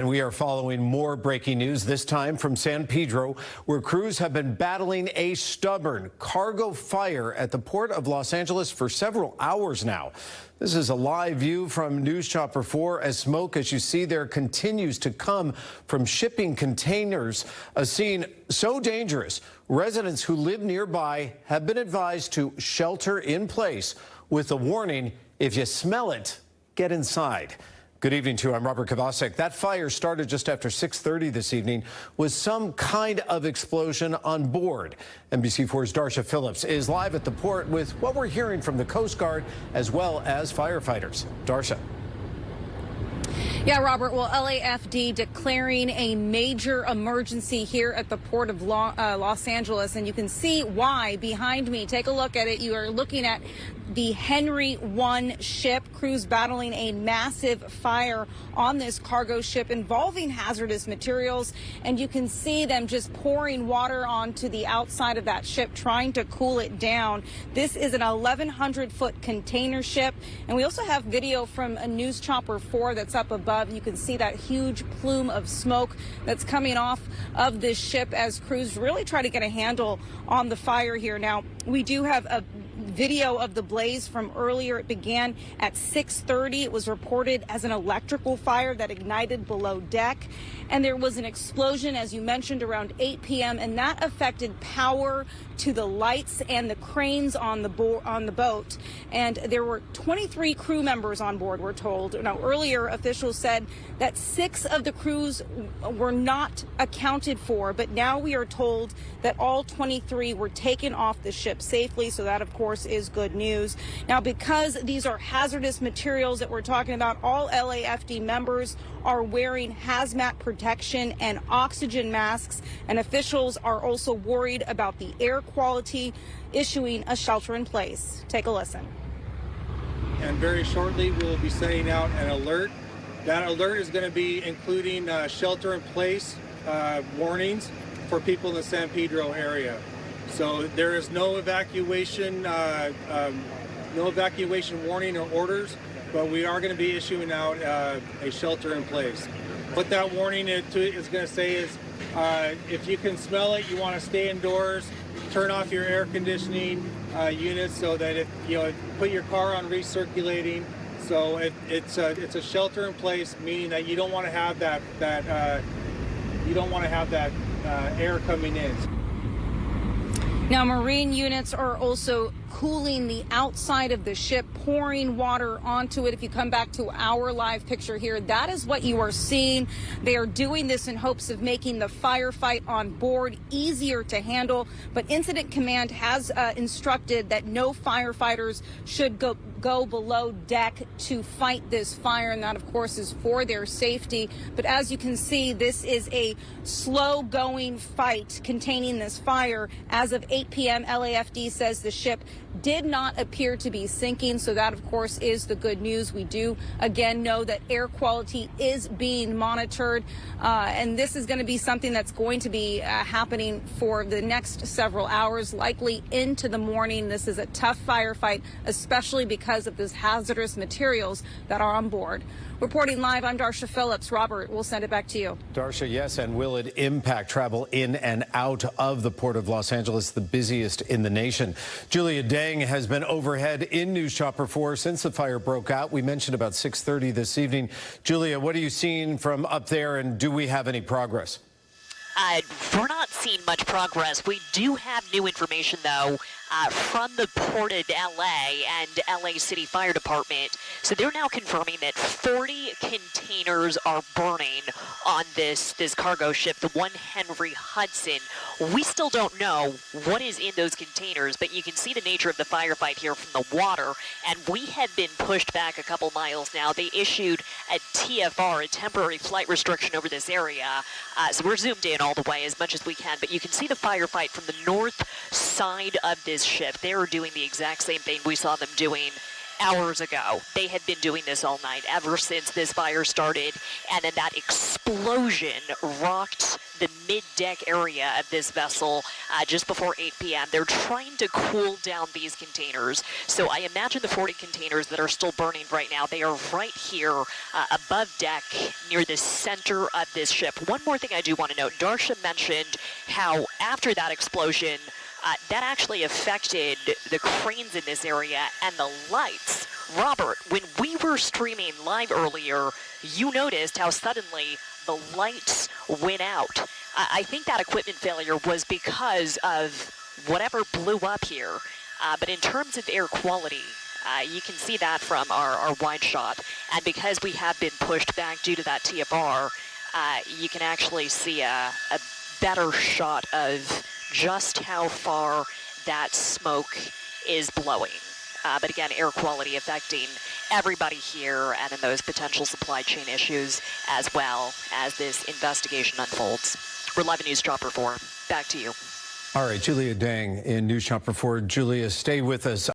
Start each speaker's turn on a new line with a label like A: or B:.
A: And we are following more breaking news, this time from San Pedro, where crews have been battling a stubborn cargo fire at the port of Los Angeles for several hours now. This is a live view from News Chopper 4 as smoke, as you see there, continues to come from shipping containers. A scene so dangerous, residents who live nearby have been advised to shelter in place with a warning, if you smell it, get inside. Good evening to you. I'm Robert Kovacic. That fire started just after 6:30 this evening with some kind of explosion on board. NBC4's Darsha Philips is live at the port with what we're hearing from the Coast Guard as well as firefighters. Darsha.
B: Yeah, Robert. Well, LAFD declaring a major emergency here at the port of Los Angeles, and you can see why behind me. Take a look at it. You are looking at the Henry 1 ship. Crews battling a massive fire on this cargo ship involving hazardous materials, and you can see them just pouring water onto the outside of that ship, trying to cool it down. This is an 1,100-foot container ship, and we also have video from a News Chopper 4 that's up above. You can see that huge plume of smoke that's coming off of this ship as crews really try to get a handle on the fire here. Now, we do have a video of the blaze from earlier. It began at 6:30. It was reported as an electrical fire that ignited below deck, and there was an explosion, as you mentioned, around 8 p.m., and that affected power to the lights and the cranes on the boat. And there were 23 crew members on board, we're told. Now, earlier officials said that 6 of the crews were not accounted for, but now we are told that all 23 were taken off the ship safely. So that, of course, is good news. Now, because these are hazardous materials that we're talking about, all LAFD members are wearing hazmat protection and oxygen masks, and officials are also worried about the air quality, issuing a shelter in place. Take a listen.
C: And very shortly, we'll be sending out an alert. That alert is going to be including shelter in place warnings for people in the San Pedro area. So there is no evacuation warning or orders, but we are going to be issuing out a shelter in place. What that warning is going to say is, if you can smell it, you want to stay indoors. Turn off your air conditioning units so that put your car on recirculating. So it's a shelter in place, meaning that you don't want to have that air coming in.
B: Now, Marine units are also cooling the outside of the ship, pouring water onto it. If you come back to our live picture here, that is what you are seeing. They are doing this in hopes of making the firefight on board easier to handle. But Incident Command has instructed that no firefighters should go below deck to fight this fire, and that, of course, is for their safety. But as you can see, this is a slow-going fight containing this fire. As of 8 p.m., LAFD says the ship did not appear to be sinking, so that, of course, is the good news. We do, again, know that air quality is being monitored, and this is going to be something that's going to be happening for the next several hours, likely into the morning. This is a tough firefight, especially because of these hazardous materials that are on board. Reporting live, I'm Darsha Philips. Robert, we'll send it back to you.
A: Darsha, yes, and will it impact travel in and out of the port of Los Angeles, the busiest in the nation? Julia Deng has been overhead in News Chopper 4 since the fire broke out. We mentioned about 6:30 this evening. Julia, what are you seeing from up there, and do we have any progress?
D: We're not seeing much progress. We do have new information, though, from the port of LA and LA City Fire Department. So they're now confirming that 40 containers are burning on this cargo ship, the one Henry Hudson. We still don't know what is in those containers, but you can see the nature of the firefight here from the water, and we have been pushed back a couple miles now. They issued a TFR, a temporary flight restriction over this area, so we're zoomed in all the way as much as we can, but you can see the firefight from the north side of this ship. They are doing the exact same thing we saw them doing hours ago. They had been doing this all night ever since this fire started, and then that explosion rocked the mid-deck area of this vessel just before 8 p.m. They're trying to cool down these containers. So I imagine the 40 containers that are still burning right now, they are right here above deck near the center of this ship. One more thing I do want to note, Darsha mentioned how after that explosion, that actually affected the cranes in this area and the lights. Robert, when we were streaming live earlier, you noticed how suddenly the lights went out. I think that equipment failure was because of whatever blew up here. But in terms of air quality, you can see that from our wide shot. And because we have been pushed back due to that TFR, you can actually see a better shot of just how far that smoke is blowing. But again, air quality affecting everybody here and in those potential supply chain issues as well as this investigation unfolds. We're live in News Chopper 4. Back to you.
A: All right, Julia Dang in News Chopper 4. Julia, stay with us.